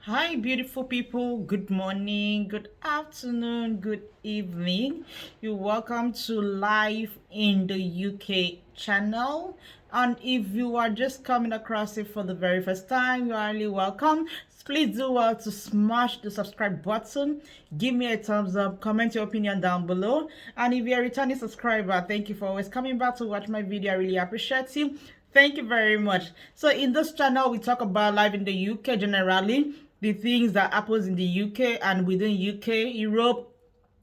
Hi, beautiful people. Good morning, good afternoon, good evening. You're welcome to Live in the UK channel. And if you are just coming across it for the very first time, you are really welcome. Please do well to smash the subscribe button. Give me a thumbs up. Comment your opinion down below. And if you're a returning subscriber, thank you for always coming back to watch my video. I really appreciate you. Thank you very much. So in this channel, we talk about life in the UK generally, the things that happens in the UK and within UK, Europe,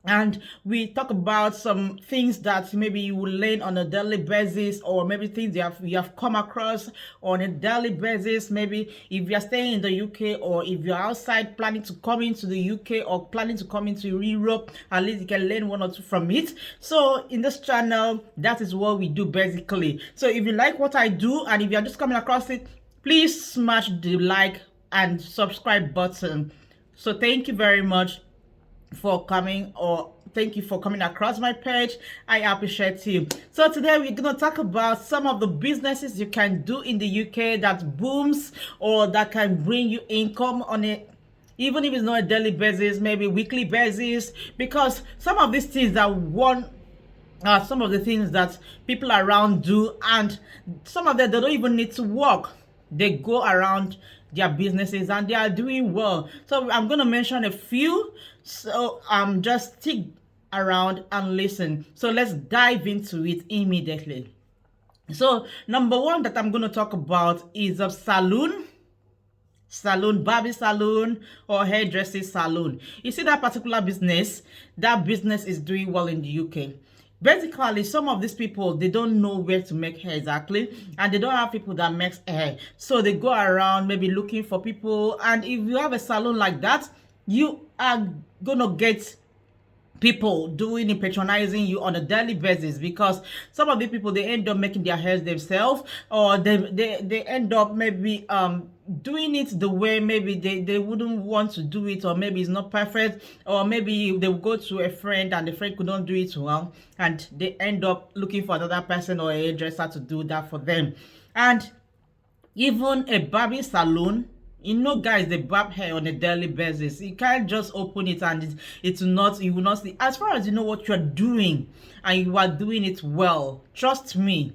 and we talk about some things that maybe you will learn on a daily basis, or maybe things you have come across on a daily basis. Maybe if you're staying in the UK, or if you're outside planning to come into the UK or planning to come into Europe, at least you can learn one or two from it. So in this channel, that is what we do basically. So if you like what I do, and if you're just coming across it, please smash the like and subscribe button. So thank you very much for coming, or thank you for coming across my page. I appreciate you. So today we're going to talk about some of the businesses you can do in the UK that booms, or that can bring you income on it, even if it's not a daily basis, maybe weekly basis, because some of these things that one some of the things that people around do, and some of them they don't even need to work. They go around their businesses and they are doing well. So I'm going to mention a few. So just stick around and listen. So let's dive into it immediately. So number one that I'm going to talk about is a salon, barber salon, or hairdressing salon. You see that particular business, that business is doing well in the UK. Basically, some of these people, they don't know where to make hair exactly, and they don't have people that makes hair, so they go around maybe looking for people. And if you have a salon like that, you are gonna get people doing and patronizing you on a daily basis, because some of the people, they end up making their hairs themselves, or they end up maybe doing it the way maybe they wouldn't want to do it, or maybe it's not perfect, or maybe they will go to a friend and the friend could not do it well, and they end up looking for another person or a hairdresser to do that for them. And even a barbing salon, guys, they barb hair on a daily basis. You can't just open it and it will not, you will not see. As far as you know what you're doing and you are doing it well, trust me,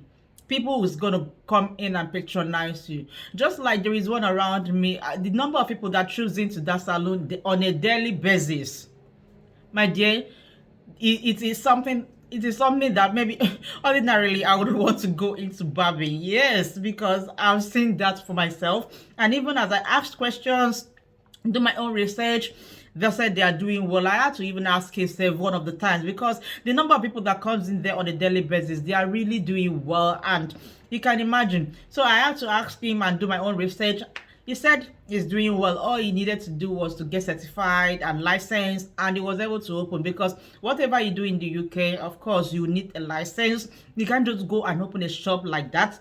people is gonna come in and patronize you. Just like there is one around me, the number of people that choose into that salon on a daily basis, my dear, it is something that maybe ordinarily I would want to go into barbing. Yes, because I've seen that for myself. And even as I asked questions, do my own research, they said they are doing well. I had to even ask himself one of the times, because the number of people that comes in there on a daily basis, they are really doing well, and you can imagine. So I had to ask him and do my own research. He said he's doing well. All he needed to do was to get certified and licensed, and he was able to open, because whatever you do in the UK, of course, you need a license. You can't just go and open a shop like that,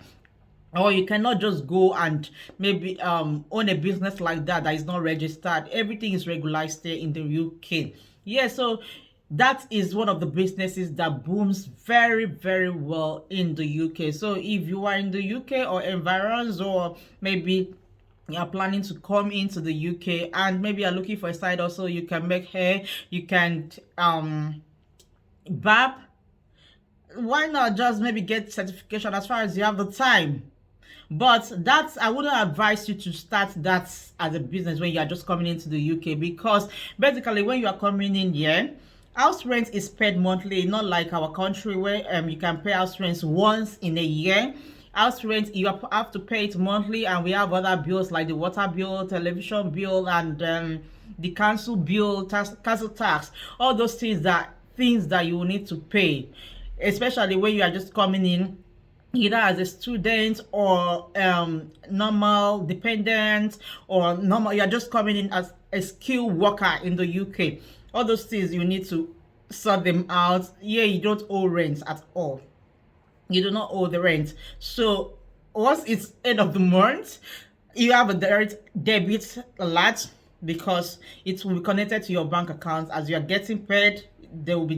or you cannot just go and maybe own a business like that that is not registered. Everything is regularized here in the UK. Yeah, so that is one of the businesses that booms very, very well in the UK. So if you are in the UK or environs, or maybe you are planning to come into the UK and maybe you're looking for a side also, you can make hair, you can barb, why not just maybe get certification as far as you have the time? But that's, I wouldn't advise you to start that as a business when you are just coming into the UK, because basically when you are coming in here, house rent is paid monthly, not like our country where you can pay house rent once in a year. House rent, you have to pay it monthly, and we have other bills like the water bill, television bill, and the council bill, council tax, all those things that you will need to pay, especially when you are just coming in either as a student or normal dependent, or normal, you're just coming in as a skilled worker in the UK. All those things you need to sort them out. Yeah, you don't owe rent at all. You do not owe the rent. So once it's end of the month, you have a direct debit alert, because it will be connected to your bank account as you are getting paid. they will be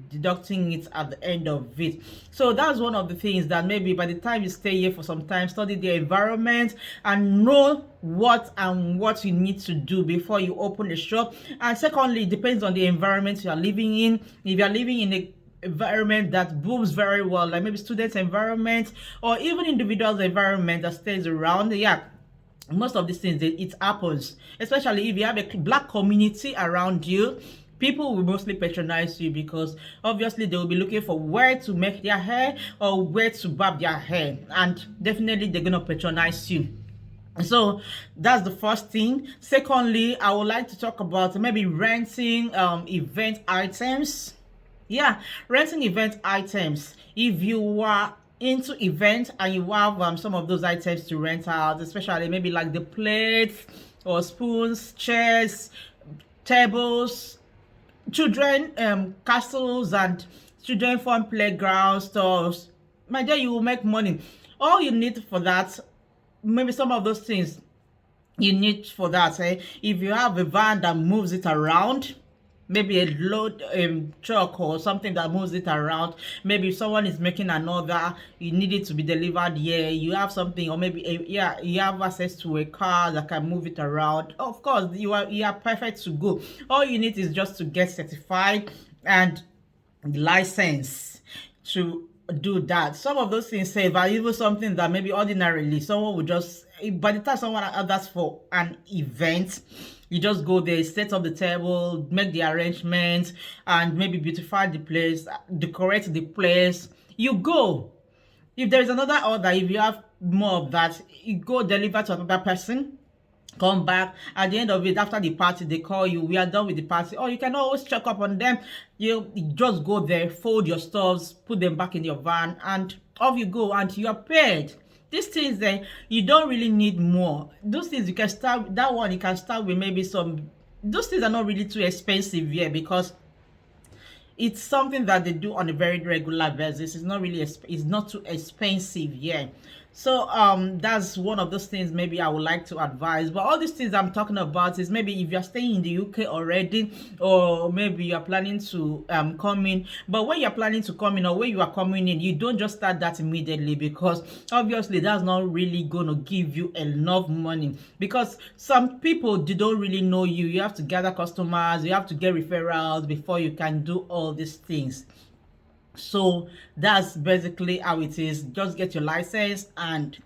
deducting it at the end of it. So that's one of the things that maybe by the time you stay here for some time, study the environment and know what you need to do before you open a shop. And secondly, it depends on the environment you are living in. If you are living in a environment that booms very well, like maybe students environment or even individuals environment that stays around, yeah, most of these things it happens, especially if you have a black community around you. People will mostly patronize you because obviously they will be looking for where to make their hair or where to barb their hair, and definitely they're gonna patronize you. So that's the first thing. Secondly, I would like to talk about maybe renting event items. Yeah, renting event items. If you are into events and you have some of those items to rent out, especially maybe like the plates or spoons, chairs, tables, children castles and children fun playground stores, my dear, you will make money. All you need for that, maybe some of those things you need for that, if you have a van that moves it around, maybe a load truck or something that moves it around, maybe if someone is making an order, you need it to be delivered here, you have something, or maybe yeah, you have access to a car that can move it around, of course you are perfect to go. All you need is just to get certified and license to do that. Some of those things say valuable, something that maybe ordinarily someone would just, by the time someone asks for an event, you just go there, set up the table, make the arrangements, and maybe beautify the place, decorate the place. You go. If there is another order, if you have more of that, you go deliver to another person, come back at the end of it. After the party, they call you, we are done with the party, or you can always check up on them. You just go there, fold your stuffs, put them back in your van, and off you go, and you are paid. These things, then you don't really need more. Those things you can start, that one you can start with maybe some, those things are not really too expensive here because it's something that they do on a very regular basis. It's not really it's not too expensive, yeah. So that's one of those things maybe I would like to advise. But all these things I'm talking about is maybe if you're staying in the UK already, or maybe you're planning to come in. But when you're planning to come in, or when you are coming in, you don't just start that immediately, because obviously that's not really gonna give you enough money, because some people, they don't really know you. You have to gather customers, you have to get referrals before you can do all these things. So that's basically how it is. Just get your license and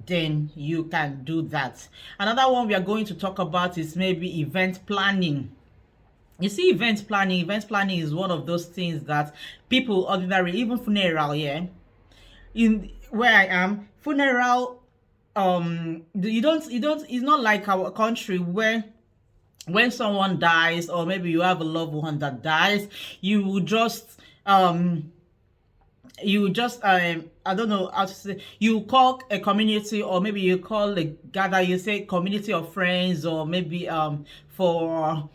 then you can do that. Another one we are going to talk about is maybe event planning. You see, event planning is one of those things that people ordinarily, even funeral, yeah, in where I am, funeral, you don't, it's not like our country where when someone dies, or maybe you have a loved one that dies, you just I don't know how to say, you call a community, or maybe you call a gather, you say community of friends, or maybe for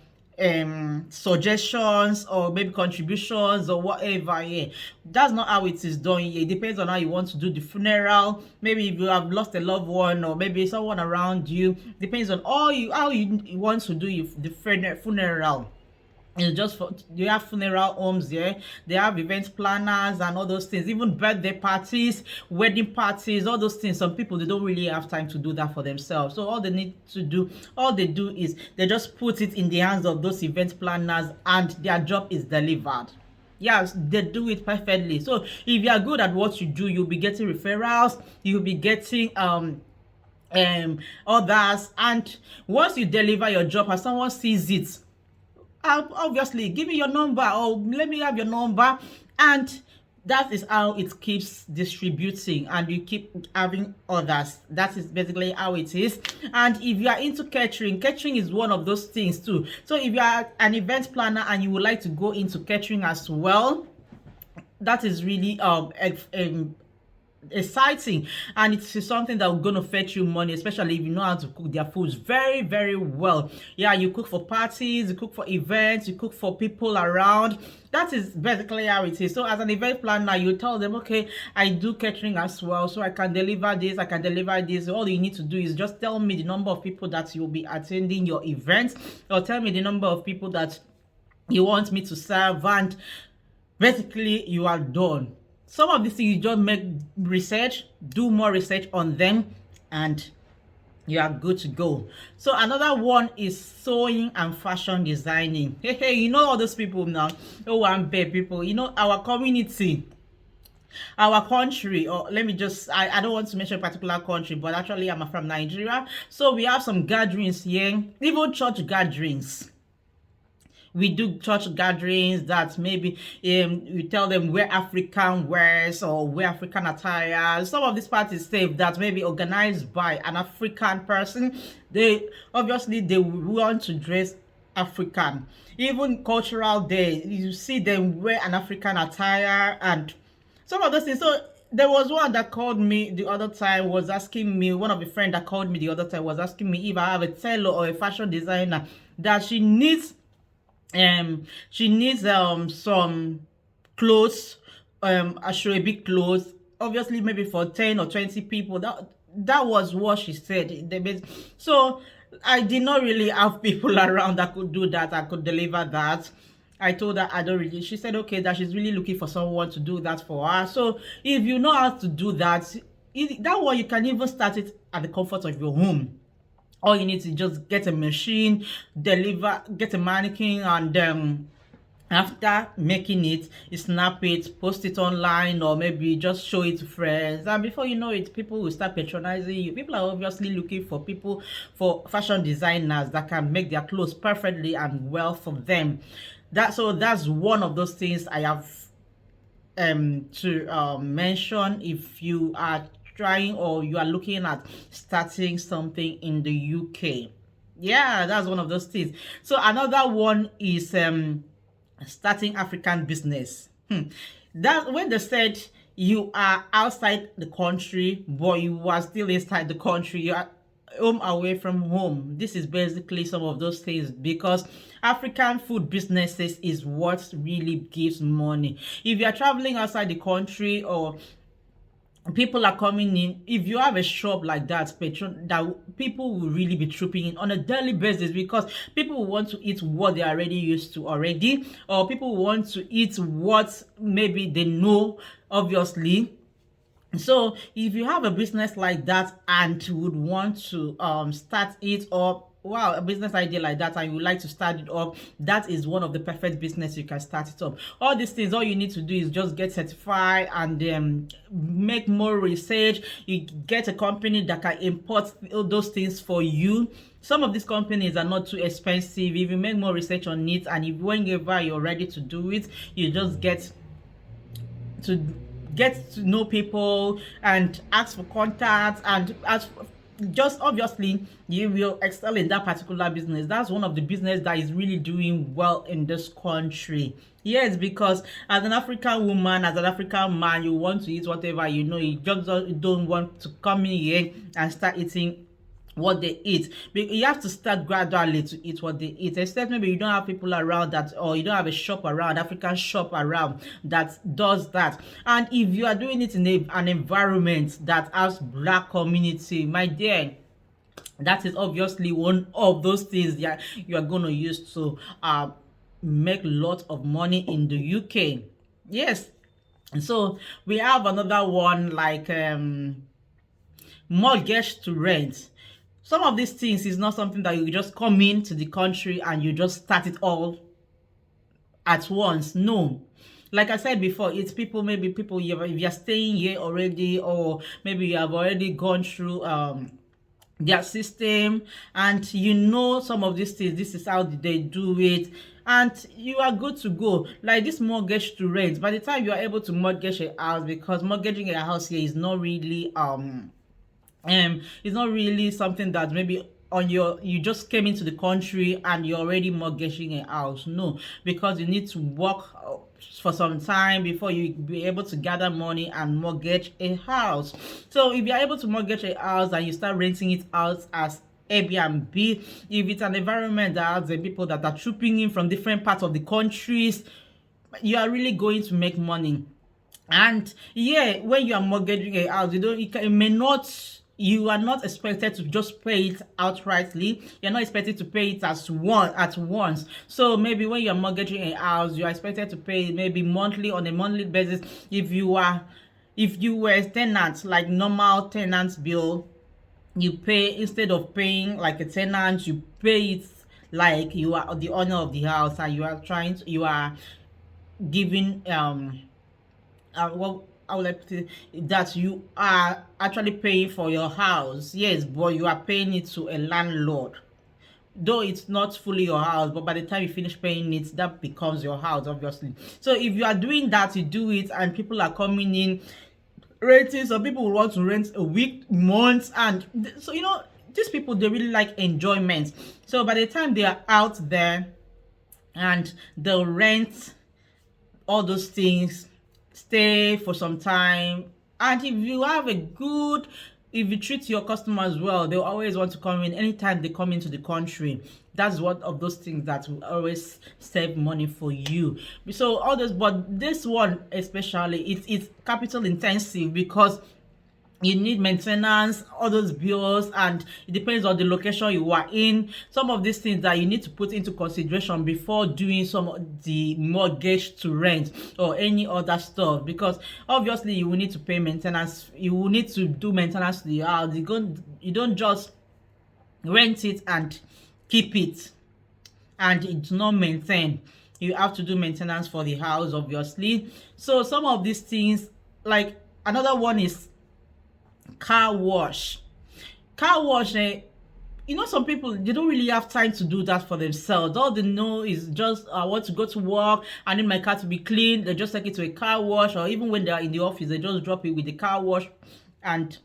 suggestions or maybe contributions or whatever. Yeah, that's not how it is done. It depends on how you want to do the funeral. Maybe if you have lost a loved one, or maybe someone around you, depends on how you want to do the funeral. It's just for, you have funeral homes, yeah, they have event planners and all those things, even birthday parties, wedding parties, all those things. Some people, they don't really have time to do that for themselves, so all they do is they just put it in the hands of those event planners, and their job is delivered. Yes, they do it perfectly. So if you are good at what you do, you'll be getting referrals, you'll be getting others, and once you deliver your job and someone sees it, obviously give me your number, or let me have your number, and that is how it keeps distributing, and you keep having others. That is basically how it is. And if you are into catering is one of those things too. So if you are an event planner and you would like to go into catering as well, that is really exciting, and it's something that's going to fetch you money, especially if you know how to cook their foods very, very well. Yeah, you cook for parties, you cook for events, you cook for people around. That is basically how it is. So as an event planner, you tell them, okay, I do catering as well, so I can deliver this, I can deliver this. All you need to do is just tell me the number of people that you'll be attending your events, or tell me the number of people that you want me to serve, and basically you are done. Some of these things you just make research, do more research on them, and you are good to go. So another one is sewing and fashion designing. Hey, you know all those people now. Oh, I'm bad people. You know our community, our country, or let me just, I don't want to mention a particular country, but actually I'm from Nigeria. So we have some gatherings here, even church gatherings. We do church gatherings that maybe we tell them wear African wears or wear African attire. Some of these parties say that maybe organized by an African person. They obviously they want to dress African. Even cultural day, you see them wear an African attire and some of those things. So there was one that called me the other time, was asking me, one of the friends that called me the other time was asking me if I have a tailor or a fashion designer that she needs some clothes, ashwebi clothes, obviously maybe for 10 or 20 people. That was what she said. So I did not really have people around that could do that, I could deliver that. I told her I don't really. She said okay, that she's really looking for someone to do that for her. So if you know how to do that, that one you can even start it at the comfort of your home. All you need to just get a machine, get a mannequin, and after making it, you snap it, post it online, or maybe just show it to friends, and before you know it, people will start patronizing you. People are obviously looking for people, for fashion designers that can make their clothes perfectly and well for them. That's one of those things I have to mention if you are trying or you are looking at starting something in the UK. Yeah, that's one of those things. So another one is starting African business. That when they said you are outside the country but you are still inside the country, you are home away from home. This is basically some of those things, because African food businesses is what really gives money. If you are traveling outside the country or people are coming in, if you have a shop like that, patron, that people will really be trooping in on a daily basis, because people will want to eat what they are already used to already, or people will want to eat what maybe they know, obviously. So if you have a business like that and would want to start it up, wow, a business idea like that, and you would like to start it up, that is one of the perfect business you can start it up. All these things, all you need to do is just get certified and make more research. You get a company that can import those things for you. Some of these companies are not too expensive. If you make more research on it, and if whenever you're ready to do it, you just to get to know people and ask for contacts and ask for, just obviously you will excel in that particular business. That's one of the business that is really doing well in this country. Yes, because as an African woman, as an African man, you want to eat whatever you know. You just don't want to come in here and start eating what they eat. You have to start gradually to eat what they eat, except maybe you don't have people around that, or you don't have a shop around, African shop around that does that. And if you are doing it in an environment that has black community, my dear, that is obviously one of those things that you are going to use to make lots of money in the UK. Yes. So we have another one like mortgage to rent. Some of these things is not something that you just come into the country and you just start it all at once. No. Like I said before, it's people, maybe people, if you're staying here already, or maybe you have already gone through their system, and you know some of these things, this is how they do it, and you are good to go. Like this mortgage to rent, by the time you are able to mortgage a house, because mortgaging a house here is not really it's not really something that maybe on you just came into the country and you're already mortgaging a house. No, because you need to work for some time before you be able to gather money and mortgage a house. So if you're able to mortgage a house and you start renting it out as Airbnb, if it's an environment that has the people that are trooping in from different parts of the countries, you are really going to make money. And yeah, when you are mortgaging a house, it may not you are not expected to just pay it outrightly. You're not expected to pay it at once. So maybe when you're mortgaging a house, you are expected to pay maybe monthly, on a monthly basis. If you were a tenant, like normal tenant bill, you pay, instead of paying like a tenant, you pay it like you are the owner of the house, and you are giving what I would like to say, that you are actually paying for your house. Yes, but you are paying it to a landlord, though it's not fully your house, but by the time you finish paying it, that becomes your house, obviously. So if you are doing that, you do it, and people are coming in renting. Some people will want to rent a week, months, and so these people, they really like enjoyment. So by the time they are out there and they'll rent all those things, stay for some time, and if you treat your customers well, they'll always want to come in anytime they come into the country. That's one of those things that will always save money for you. So all this, but this one especially, it's capital intensive, because you need maintenance, all those bills, and it depends on the location you are in. Some of these things that you need to put into consideration before doing some of the mortgage to rent or any other stuff, because obviously you will need to pay maintenance. You will need to do maintenance to the house. You don't just rent it and keep it and it's not maintained. You have to do maintenance for the house, obviously. So some of these things, like another one is car wash. Some people, they don't really have time to do that for themselves. All they know is just, I want to go to work, I need my car to be clean. They just take it to a car wash, or even when they are in the office, they just drop it with the car wash, and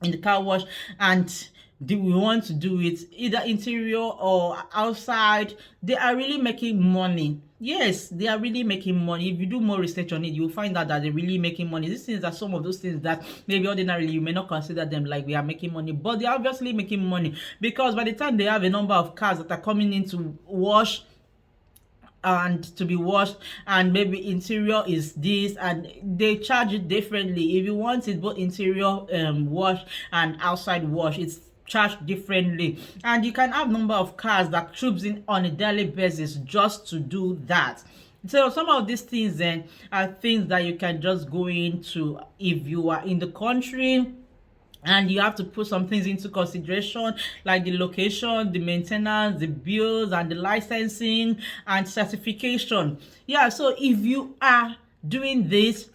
in the car wash, and we want to do it either interior or outside. They are really making money. Yes, they are really making money. If you do more research on it, you'll find out that they're really making money. These things are some of those things that maybe ordinarily you may not consider them like we are making money, but they're obviously making money, because by the time they have a number of cars that are coming in to wash and to be washed, and maybe interior is this, and they charge it differently. If you want it both interior wash and outside wash, it's charged differently. And you can have number of cars that troops in on a daily basis just to do that. So some of these things then are things that you can just go into if you are in the country, and you have to put some things into consideration, like the location, the maintenance, the bills, and the licensing and certification. Yeah, so if you are doing this,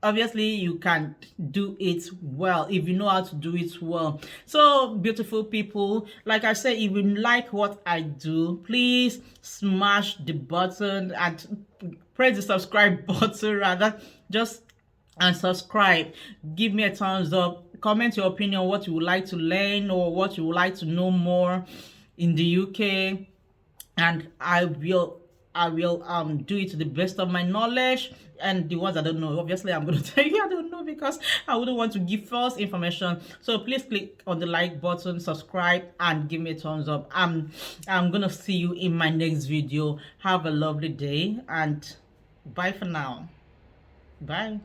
obviously you can do it well, if you know how to do it well. So beautiful people, like I said, if you like what I do, please smash the button and press the subscribe button, rather, just and subscribe. Give me a thumbs up, comment your opinion, what you would like to learn or what you would like to know more in the UK, and I will do it to the best of my knowledge. And the ones I don't know, obviously I'm going to tell you I don't know, because I wouldn't want to give false information. So please click on the like button, subscribe, and give me a thumbs up. I'm gonna see you in my next video. Have a lovely day, and bye for now. Bye.